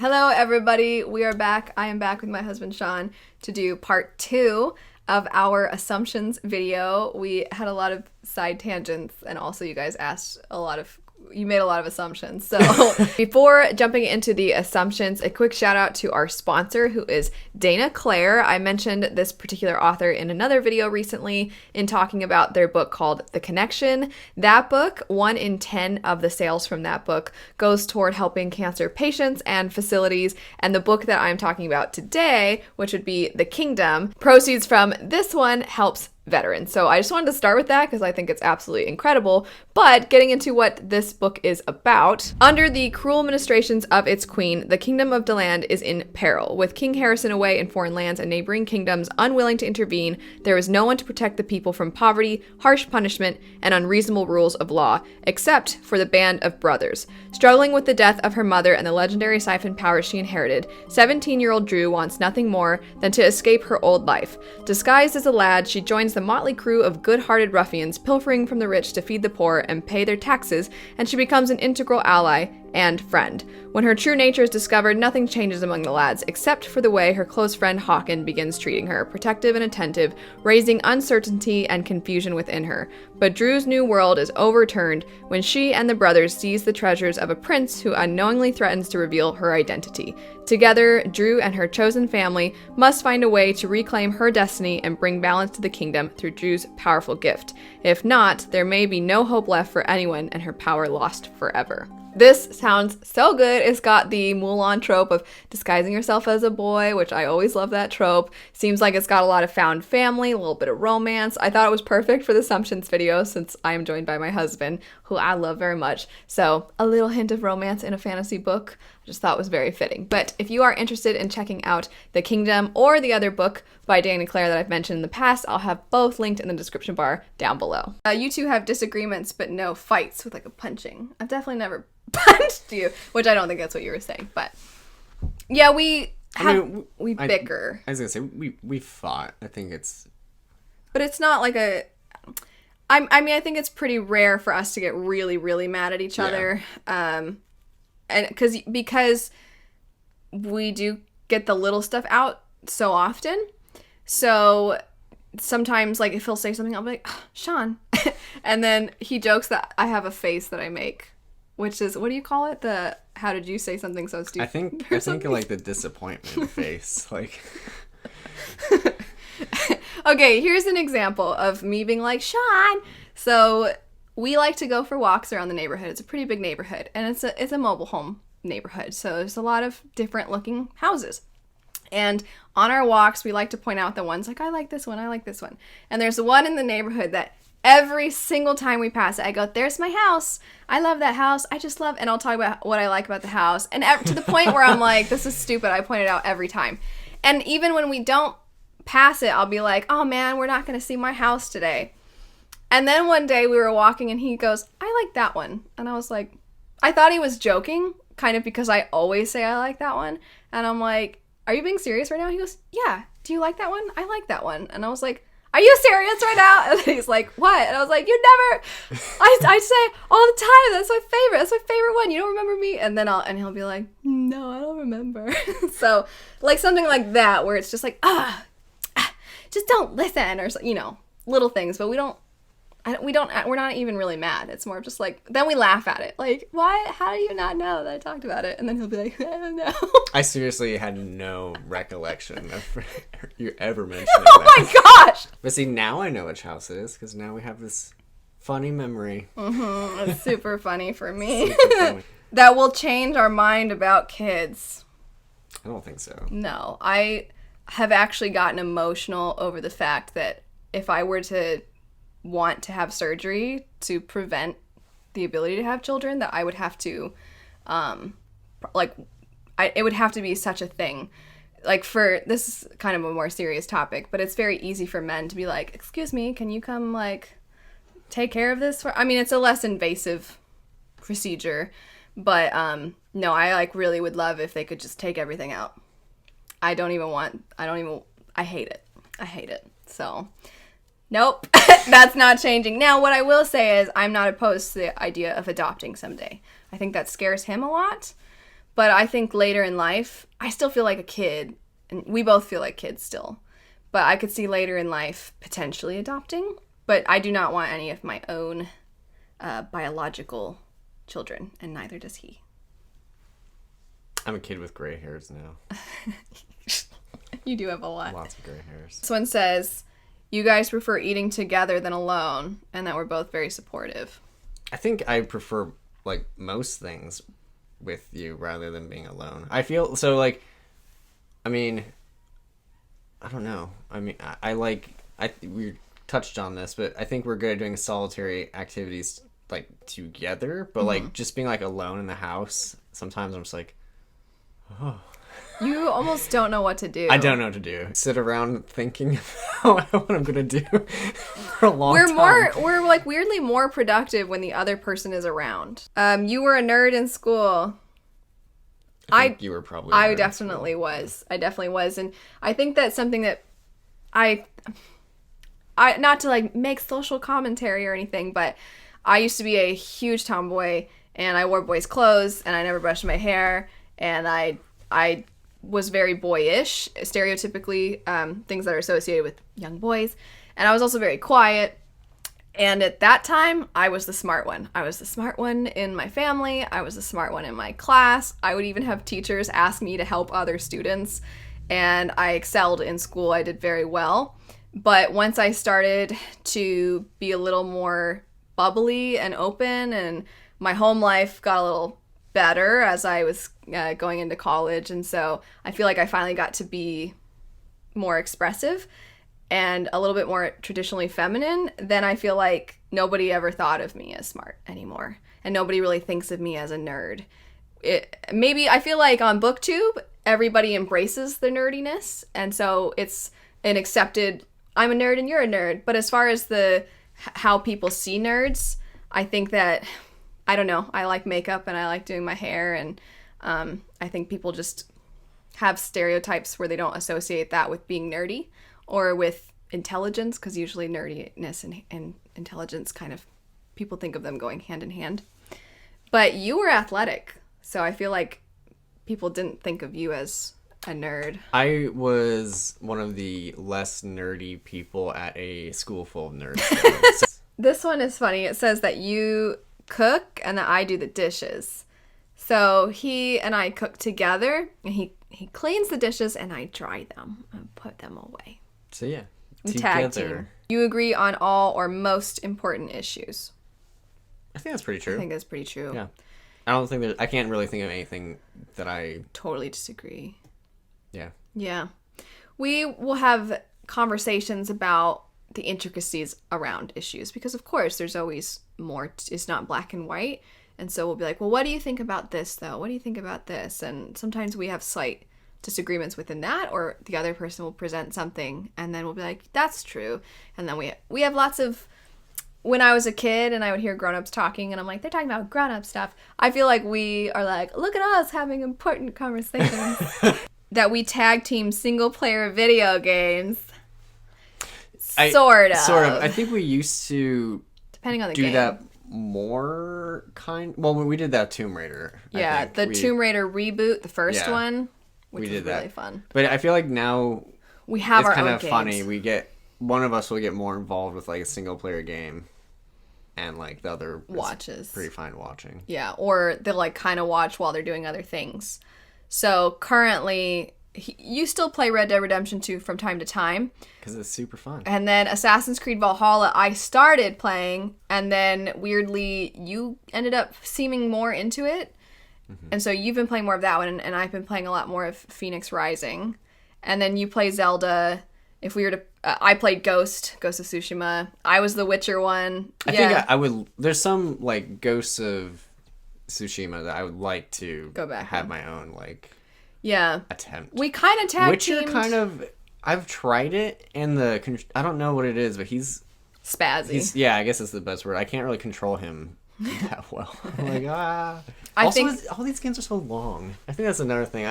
Hello, everybody. We are back. I am back with my husband, Sean, to do part 2 of our assumptions video. We had a lot of side tangents, and also you guys you made a lot of assumptions. So before jumping into the assumptions, a quick shout out to our sponsor, who is Dana Claire. I mentioned this particular author in another video recently in talking about their book called The Connection. That book, 1 in 10 of the sales from that book goes toward helping cancer patients and facilities. And the book that I'm talking about today, which would be The Kingdom, proceeds from this one helps veterans. So I just wanted to start with that because I think it's absolutely incredible. But getting into what this book is about, under the cruel ministrations of its queen, the kingdom of Deland is in peril. With King Harrison away in foreign lands and neighboring kingdoms unwilling to intervene, there is no one to protect the people from poverty, harsh punishment, and unreasonable rules of law, except for the band of brothers. Struggling with the death of her mother and the legendary siphon powers she inherited, 17-year-old Drew wants nothing more than to escape her old life. Disguised as a lad, she joins the motley crew of good-hearted ruffians pilfering from the rich to feed the poor and pay their taxes, and she becomes an integral ally and friend. When her true nature is discovered, nothing changes among the lads, except for the way her close friend Hawken begins treating her, protective and attentive, raising uncertainty and confusion within her. But Drew's new world is overturned when she and the brothers seize the treasures of a prince who unknowingly threatens to reveal her identity. Together, Drew and her chosen family must find a way to reclaim her destiny and bring balance to the kingdom through Drew's powerful gift. If not, there may be no hope left for anyone and her power lost forever. This sounds so good. It's got the Mulan trope of disguising yourself as a boy, which I always love that trope. Seems like it's got a lot of found family, a little bit of romance. I thought it was perfect for the Assumptions video since I am joined by my husband, who I love very much. So a little hint of romance in a fantasy book I just thought was very fitting. But if you are interested in checking out The Kingdom or the other book by Dana Claire that I've mentioned in the past, I'll have both linked in the description bar down below. You two have disagreements but no fights with like a punching. I've definitely never punched you, which I don't think that's what you were saying, but yeah, we bicker. I was gonna say we fought. I think it's, but it's not like a. I mean, I think it's pretty rare for us to get really, really mad at each other, and because we do get the little stuff out so often, so sometimes like if he'll say something, I'll be like, oh, Sean, and then he jokes that I have a face that I make. Which is, what do you call it? The, how did you say something so stupid? I think like the disappointment face, like. Okay, here's an example of me being like, Sean. So we like to go for walks around the neighborhood. It's a pretty big neighborhood, and it's a mobile home neighborhood. So there's a lot of different looking houses. And on our walks, we like to point out the ones like, I like this one, I like this one. And there's one in the neighborhood that every single time we pass it, I go, there's my house. I love that house. I just love, and I'll talk about what I like about the house. And to the point where I'm like, this is stupid. I point it out every time. And even when we don't pass it, I'll be like, oh man, we're not going to see my house today. And then one day we were walking and he goes, I like that one. And I was like, I thought he was joking, kind of because I always say I like that one. And I'm like, are you being serious right now? He goes, yeah. Do you like that one? I like that one. And I was like, are you serious right now? And he's like, what? And I was like, you never, I say all the time, that's my favorite one. You don't remember me? And then he'll be like, no, I don't remember. So like something like that, where it's just like, just don't listen, or, you know, little things, but we're not even really mad. It's more just like, then we laugh at it. Like, why, how do you not know that I talked about it? And then he'll be like, I don't know. I seriously had no recollection of you ever mentioning oh that. My gosh! But see, now I know which house it is, because now we have this funny memory. Mm-hmm. It's super funny for me. Super funny. That will change our mind about kids. I don't think so. No, I have actually gotten emotional over the fact that if I were to want to have surgery to prevent the ability to have children, that I would have to, it would have to be such a thing. Like, for, this is kind of a more serious topic, but it's very easy for men to be like, excuse me, can you come, like, take care of this? I mean, it's a less invasive procedure, but, no, I, like, really would love if they could just take everything out. I hate it. So, nope, that's not changing. Now, what I will say is I'm not opposed to the idea of adopting someday. I think that scares him a lot, But I think later in life, I still feel like a kid. And we both feel like kids still. But I could see later in life potentially adopting. But I do not want any of my own biological children, and neither does he. I'm a kid with gray hairs now. You do have a lot. Lots of gray hairs. This one says, you guys prefer eating together than alone, and that we're both very supportive. I think I prefer, like, most things with you rather than being alone. I feel, so, like, I mean, I don't know. I mean, we touched on this, but I think we're good at doing solitary activities, like, together, but, like, just being, like, alone in the house, sometimes I'm just like, oh. You almost don't know what to do. I don't know what to do. Sit around thinking about what I'm gonna do for a long time. We're like weirdly more productive when the other person is around. You were a nerd in school. I think you were probably. I definitely was. I definitely was, and I think that's something that I not to like make social commentary or anything, but I used to be a huge tomboy, and I wore boys' clothes, and I never brushed my hair, and I was very boyish, stereotypically, things that are associated with young boys. And I was also very quiet. And at that time, I was the smart one. I was the smart one in my family. I was the smart one in my class. I would even have teachers ask me to help other students. And I excelled in school. I did very well. But once I started to be a little more bubbly and open, and my home life got a little better as I was going into college, and so I feel like I finally got to be more expressive and a little bit more traditionally feminine. Then I feel like nobody ever thought of me as smart anymore, and nobody really thinks of me as a nerd. Maybe I feel like on BookTube everybody embraces the nerdiness, and so it's an accepted, I'm a nerd and you're a nerd. But as far as how people see nerds, I think that, I don't know, I like makeup and I like doing my hair, and I think people just have stereotypes where they don't associate that with being nerdy or with intelligence, because usually nerdiness and intelligence kind of, people think of them going hand in hand. But you were athletic, so I feel like people didn't think of you as a nerd. I was one of the less nerdy people at a school full of nerds. This one is funny. It says that you cook and that I do the dishes. So he and I cook together, and he cleans the dishes and I dry them and put them away. So yeah, tag team. You agree on all or most important issues. I think that's pretty true. I think that's pretty true. Yeah. I can't really think of anything that I totally disagree. Yeah. Yeah. We will have conversations about the intricacies around issues, because of course there's always more. It's not black and white. And so we'll be like, well, what do you think about this though? What do you think about this? And sometimes we have slight disagreements within that, or the other person will present something and then we'll be like, that's true. And then we have lots of, when I was a kid and I would hear grown-ups talking and I'm like, they're talking about grown-up stuff, I feel like we are like, look at us having important conversations. That we tag team single player video games. Sort of. I think we used to depending on the do game. that more well, we did that Tomb Raider. Yeah, Tomb Raider reboot, the first one, which was really fun. But I feel like now we have our own games. It's kind of funny. One of us will get more involved with like a single player game, and like the other watches. Pretty fine watching. Yeah, or they'll like kind of watch while they're doing other things. So currently, you still play Red Dead Redemption 2 from time to time. Because it's super fun. And then Assassin's Creed Valhalla, I started playing, and then weirdly, you ended up seeming more into it. Mm-hmm. And so you've been playing more of that one, and I've been playing a lot more of Phoenix Rising. And then you play Zelda. If we were to... I played Ghost of Tsushima. I was the Witcher one. I think I would... There's some, like, Ghosts of Tsushima that I would like to go back have my own, like... Yeah. Attempt. We kind of tag Witcher teamed. kind of... I've tried it, and I don't know what it is, but he's... Spazzy. Yeah, I guess that's the best word. I can't really control him that well. I'm like, I also, think... all these games are so long. I think that's another thing.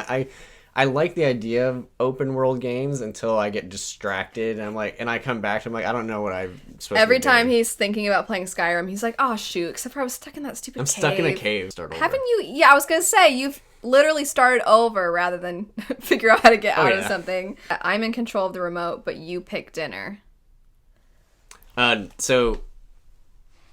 I like the idea of open world games until I get distracted, and I'm like, and I come back to I'm like, I don't know what I'm supposed to be Every time doing. he's thinking about playing Skyrim, he's like, oh shoot, except for I was stuck in that stupid cave. I'm stuck in a cave. Haven't you? Yeah, I was gonna say literally start it over rather than figure out how to get out of yeah. something. I'm in control of the remote, but you pick dinner. Remote,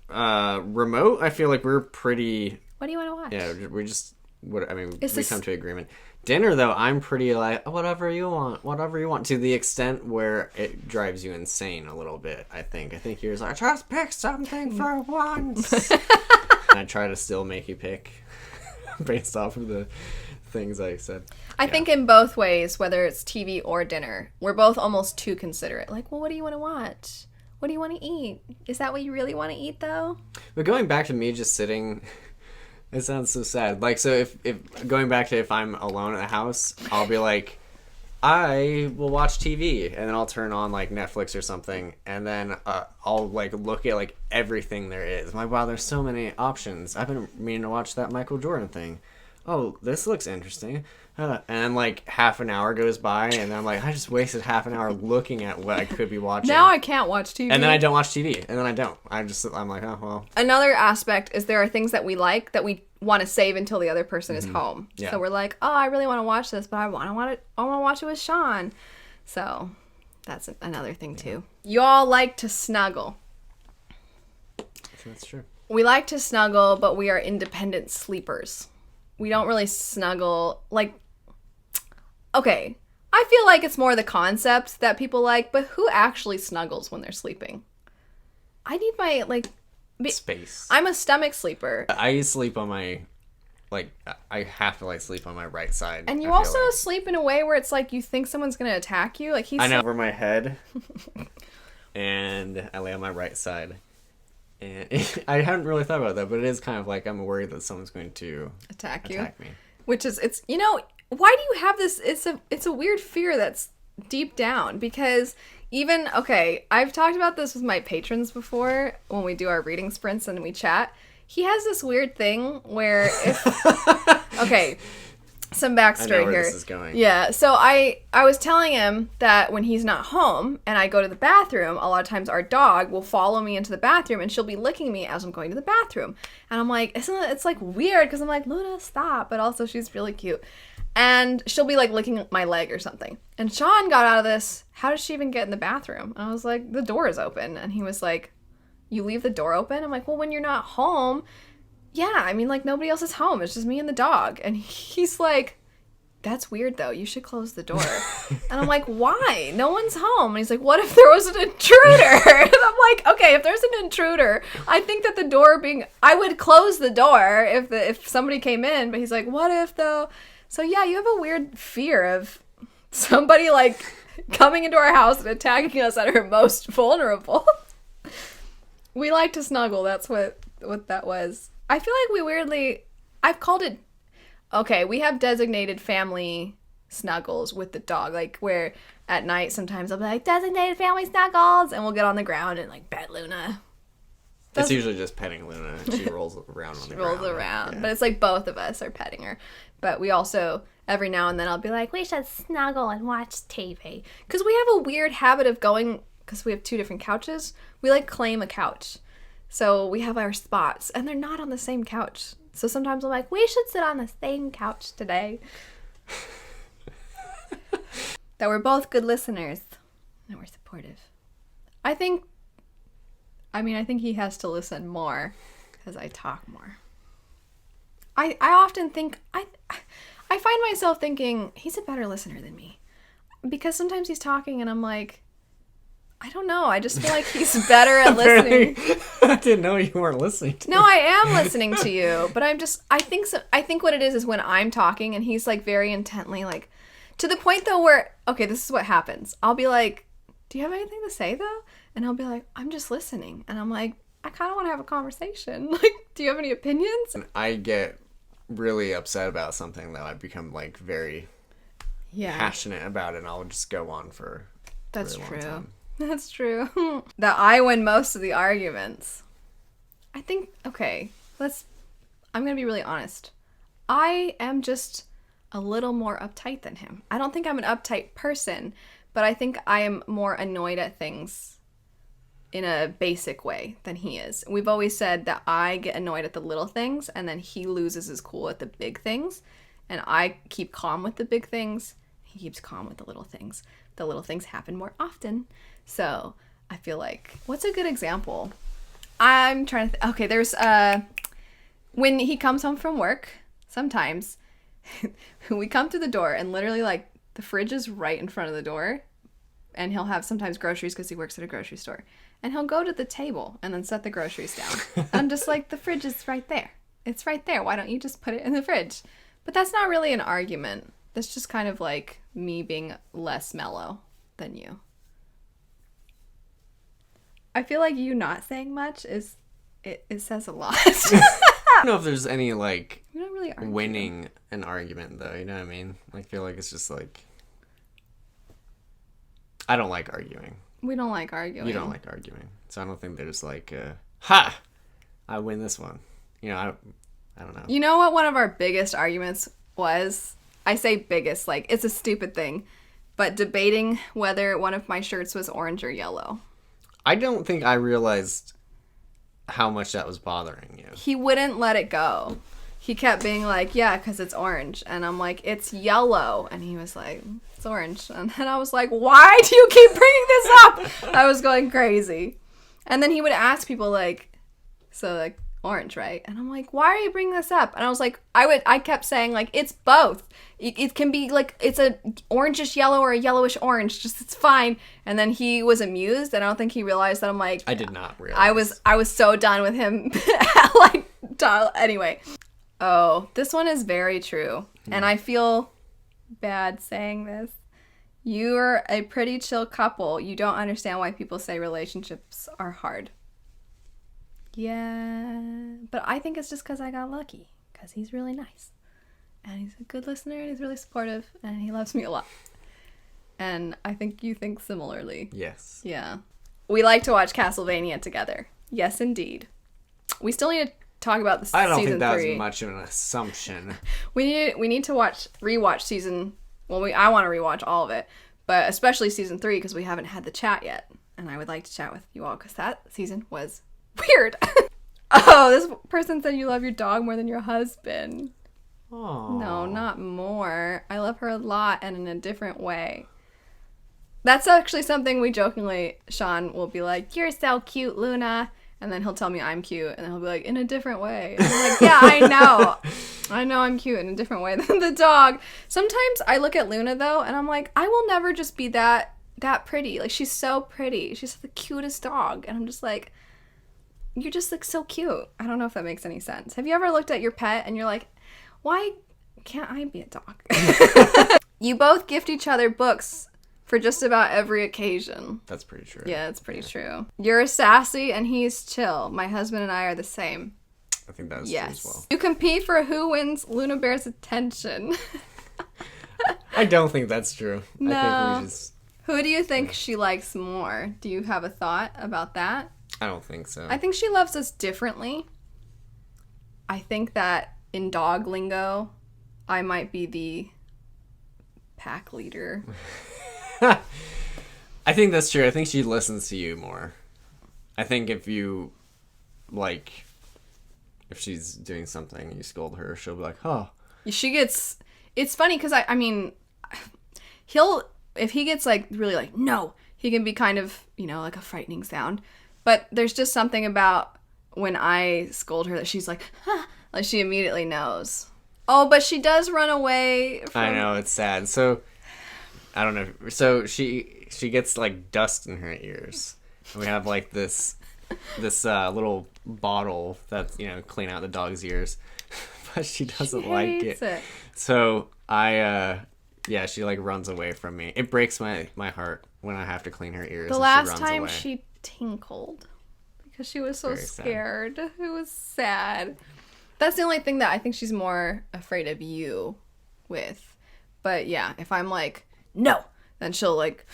I feel like we're pretty... What do you want to watch? Yeah, we just... we this- come to agreement. Dinner, though, I'm pretty like, whatever you want, to the extent where it drives you insane a little bit, I think. I think you're just like, just pick something for once. And I try to still make you pick based off of the things I said. I think in both ways, whether it's TV or dinner, we're both almost too considerate. Like, well, what do you want to watch? What do you want to eat? Is that what you really want to eat, though? But going back to me just sitting... It sounds so sad. Like, so if going back to if I'm alone at the house, I'll be like, I will watch TV, and then I'll turn on like Netflix or something, and then I'll like look at like everything there is. I'm like, wow, there's so many options. I've been meaning to watch that Michael Jordan thing. Oh, this looks interesting. And then like half an hour goes by, and then I'm like, I just wasted half an hour looking at what I could be watching. Now I can't watch TV. And then I don't watch TV, and then I don't. I'm like, oh well. Another aspect is there are things that we like that we want to save until the other person is home. Yeah. So we're like, oh, I really want to watch this, but I want to watch it with Sean. So that's another thing too. You all like to snuggle. I think that's true. We like to snuggle, but we are independent sleepers. We don't really snuggle like. Okay, I feel like it's more the concept that people like, but who actually snuggles when they're sleeping? I need my, Space. I'm a stomach sleeper. I sleep on my, I have to, sleep on my right side. And you I feel also like. sleep in a way where it's like you think someone's going to attack you. Like he's I know. Over my head. And I lay on my right side. And I hadn't really thought about that, but it is kind of like I'm worried that someone's going to attack me. Which is, why do you have this? It's a weird fear that's deep down because I've talked about this with my patrons before when we do our reading sprints and we chat. He has this weird thing where some backstory I know where here. this is going. Yeah, so I was telling him that when he's not home and I go to the bathroom, a lot of times our dog will follow me into the bathroom and she'll be licking me as I'm going to the bathroom. And I'm like, it's like weird because I'm like, Luna, stop. But also she's really cute. And she'll be like licking my leg or something. And Sean got out of this, how does she even get in the bathroom? And I was like, the door is open. And he was like, you leave the door open? I'm like, well, when you're not home, yeah, I mean, like, nobody else is home. It's just me and the dog. And he's like, that's weird, though. You should close the door. And I'm like, why? No one's home. And he's like, what if there was an intruder? And I'm like, okay, if there's an intruder, I think that I would close the door if somebody came in. But he's like, what if, though? So, yeah, you have a weird fear of somebody, like, coming into our house and attacking us at our most vulnerable. We like to snuggle. That's what that was. I feel like I've called it, we have designated family snuggles with the dog, like where at night sometimes I'll be like, designated family snuggles, and we'll get on the ground and like pet Luna. It's usually just petting Luna. She rolls around on the ground. Rolls around. Yeah. But it's like both of us are petting her. But we also, every now and then I'll be like, we should snuggle and watch TV. Because we have a weird habit of going, because we have 2 different couches, we like claim a couch. So we have our spots, and they're not on the same couch. So sometimes I'm like, we should sit on the same couch today. That we're both good listeners, and we're supportive. I think he has to listen more, because I talk more. I often think, I find myself thinking, he's a better listener than me. Because sometimes he's talking, and I'm like, I don't know. I just feel like he's better at listening. I didn't know you weren't listening to me. No, I am listening to you, but I think what it is when I'm talking and he's like very intently like to the point though where, this is what happens. I'll be like, do you have anything to say though? And he'll be like, I'm just listening. And I'm like, I kind of want to have a conversation. Like, do you have any opinions? And I get really upset about something though. I become like very passionate about it, and I'll just go on for That's a really true. long time. That's true. That I win most of the arguments. I think, I'm going to be really honest. I am just a little more uptight than him. I don't think I'm an uptight person, but I think I am more annoyed at things in a basic way than he is. We've always said that I get annoyed at the little things, and then he loses his cool at the big things. and I keep calm with the big things, he keeps calm with the little things. The little things happen more often. So I feel like, what's a good example? I'm trying to okay, there's when he comes home from work, sometimes we come to the door and literally like the fridge is right in front of the door, and he'll have sometimes groceries because he works at a grocery store, and he'll go to the table and then set the groceries down. I'm just like, the fridge is right there. It's right there. Why don't you just put it in the fridge? But that's not really an argument. That's just kind of like me being less mellow than you. I feel like you not saying much is it says a lot. I don't know if there's any like We don't really argue. winning an argument though, you know what I mean? I feel like it's just like, I don't like arguing. We don't like arguing. You don't like arguing. So I don't think there's like ha! I win this one. You know, I don't know. You know what one of our biggest arguments was? I say biggest, like it's a stupid thing, but debating whether one of my shirts was orange or yellow. I don't think I realized how much that was bothering you. He wouldn't let it go. He kept being like, yeah, because it's orange. And I'm like, it's yellow. And he was like, it's orange. And then I was like, why do you keep bringing this up? I was going crazy. And then he would ask people like, so like orange, right? And I'm like, why are you bringing this up? And I was like, I kept saying like, it's both. It can be like, it's a orangish yellow or a yellowish orange. Just, it's fine. And then he was amused. And I don't think he realized that I'm like, I did not realize. I was so done with him. Anyway. Oh, this one is very true. And I feel bad saying this. You're a pretty chill couple. You don't understand why people say relationships are hard. Yeah, but I think it's just because I got lucky. Because he's really nice. And he's a good listener, and he's really supportive, and he loves me a lot. And I think you think similarly. Yes. Yeah. We like to watch Castlevania together. Yes, indeed. We still need to talk about the I don't season think that 3. was much of an assumption. We need to rewatch season. Well, I want to rewatch all of it, but especially season 3 because we haven't had the chat yet, and I would like to chat with you all because that season was weird. Oh, this person said you love your dog more than your husband. Oh. No, not more. I love her a lot and in a different way. That's actually something we jokingly, Sean will be like, you're so cute, Luna. And then he'll tell me I'm cute. And then he'll be like, in a different way. And I'm like, yeah, I know. I know I'm cute in a different way than the dog. Sometimes I look at Luna, though, and I'm like, I will never just be that pretty. Like, she's so pretty. She's the cutest dog. And I'm just like, you just look so cute. I don't know if that makes any sense. Have you ever looked at your pet and you're like, why can't I be a dog? You both gift each other books for just about every occasion. That's pretty true. Yeah, it's pretty true. You're sassy and he's chill. My husband and I are the same. I think that's Yes. true as well. You compete for who wins Luna Bear's attention. I don't think that's true. No. I think we just... Who do you think she likes more? Do you have a thought about that? I don't think so. I think she loves us differently. I think that in dog lingo, I might be the pack leader. I think that's true. I think she listens to you more. I think if you, like, if she's doing something, you scold her, she'll be like, oh. She gets... It's funny because, I mean, if he gets, like, really, like, no, he can be kind of, like a frightening sound. But there's just something about when I scold her that she's like, huh, like she immediately knows. Oh, but she does run away from... I know, it's sad. So, I don't know. So, she gets, like, dust in her ears. And we have, like, this little bottle that's, clean out the dog's ears. But she doesn't like it. So, she, like, runs away from me. It breaks my heart when I have to clean her ears. The last time she tinkled because she was so Very scared. Sad. It was sad. That's the only thing that I think she's more afraid of you with. But yeah, if I'm like, no, then she'll like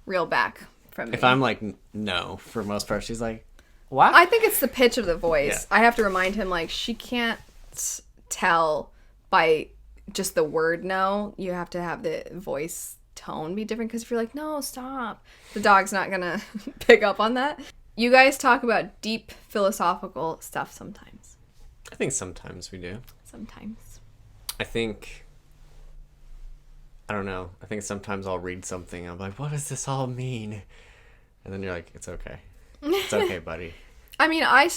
reel back from me. If I'm like, no, for most part, she's like, what? I think it's the pitch of the voice. Yeah. I have to remind him, like, she can't tell by just the word no. You have to have the voice tone be different, because if you're like, no, stop, the dog's not gonna pick up on that. You guys talk about deep philosophical stuff sometimes. I think sometimes we do. Sometimes. I think I don't know. I think sometimes I'll read something. I'm like, what does this all mean? And then you're like, it's okay. It's okay, buddy. I mean, I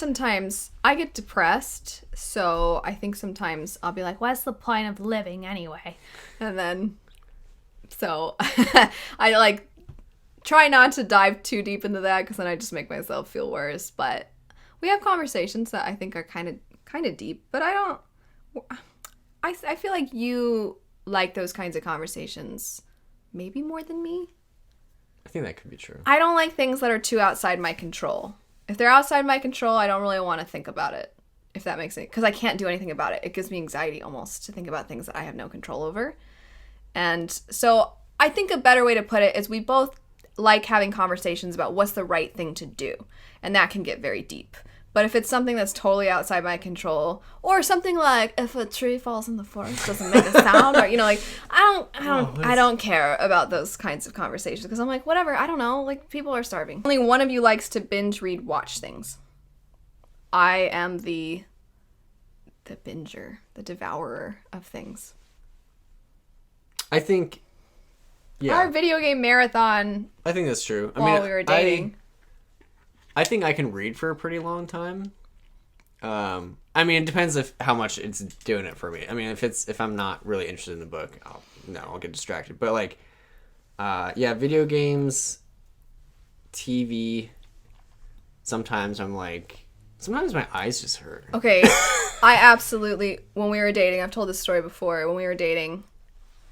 get depressed, so I think sometimes I'll be like, what's the point of living anyway? And then, so I like try not to dive too deep into that because then I just make myself feel worse. But we have conversations that I think are kind of deep, but I feel like you like those kinds of conversations maybe more than me. I think that could be true. I don't like things that are too outside my control. If they're outside my control, I don't really want to think about it, if that makes sense. Because I can't do anything about it. It gives me anxiety almost to think about things that I have no control over. And so I think a better way to put it is we both like having conversations about what's the right thing to do. And that can get very deep. But if it's something that's totally outside my control, or something like if a tree falls in the forest doesn't make a sound, or like I don't care about those kinds of conversations because I'm like, whatever, I don't know, like people are starving. Only one of you likes to binge read, watch things. I am the binger, the devourer of things. I think, yeah. Our video game marathon. I think that's true. While we were dating. I think I can read for a pretty long time. I mean, it depends how much it's doing it for me. I mean, if I'm not really interested in the book, I'll get distracted. But like, yeah, video games, TV. Sometimes my eyes just hurt. Okay, I absolutely, when we were dating, I've told this story before. When we were dating,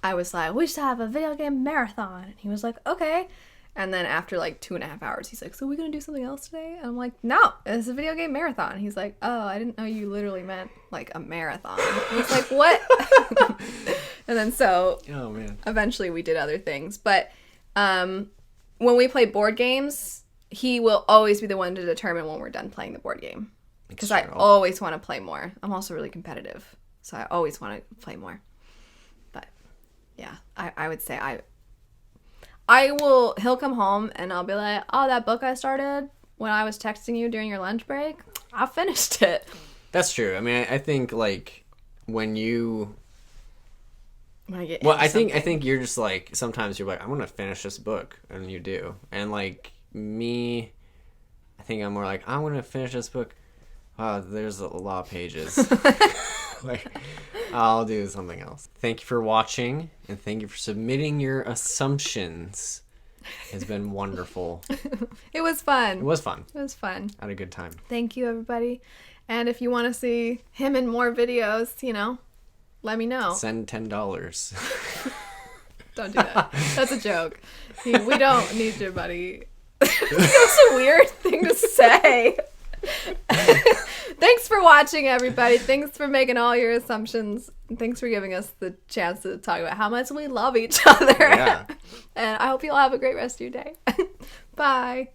I was like, we should have a video game marathon. And he was like, okay. And then after like 2.5 hours, he's like, so we gonna do something else today? And I'm like, no, it's a video game marathon. He's like, oh, I didn't know you literally meant like a marathon. I was like, what? And then so eventually we did other things. But when we play board games, he will always be the one to determine when we're done playing the board game. Because I always want to play more. I'm also really competitive. So I always want to play more. But yeah, I would say he'll come home and I'll be like, oh, that book I started when I was texting you during your lunch break, I finished it. That's true. I mean, I think like when I think you're just like, sometimes you're like, I'm going to finish this book. And you do. And like me, I think I'm more like, I want to finish this book. Wow, there's a lot of pages. Like, I'll do something else. Thank you for watching, and thank you for submitting your assumptions. It's been wonderful. It was fun. I had a good time. Thank you, everybody. And if you want to see him in more videos, let me know. Send $10. Don't do that. That's a joke. We don't need your money. That's a weird thing to say. Thanks for watching, everybody. Thanks for making all your assumptions. Thanks for giving us the chance to talk about how much we love each other. Yeah. And I hope you all have a great rest of your day. Bye.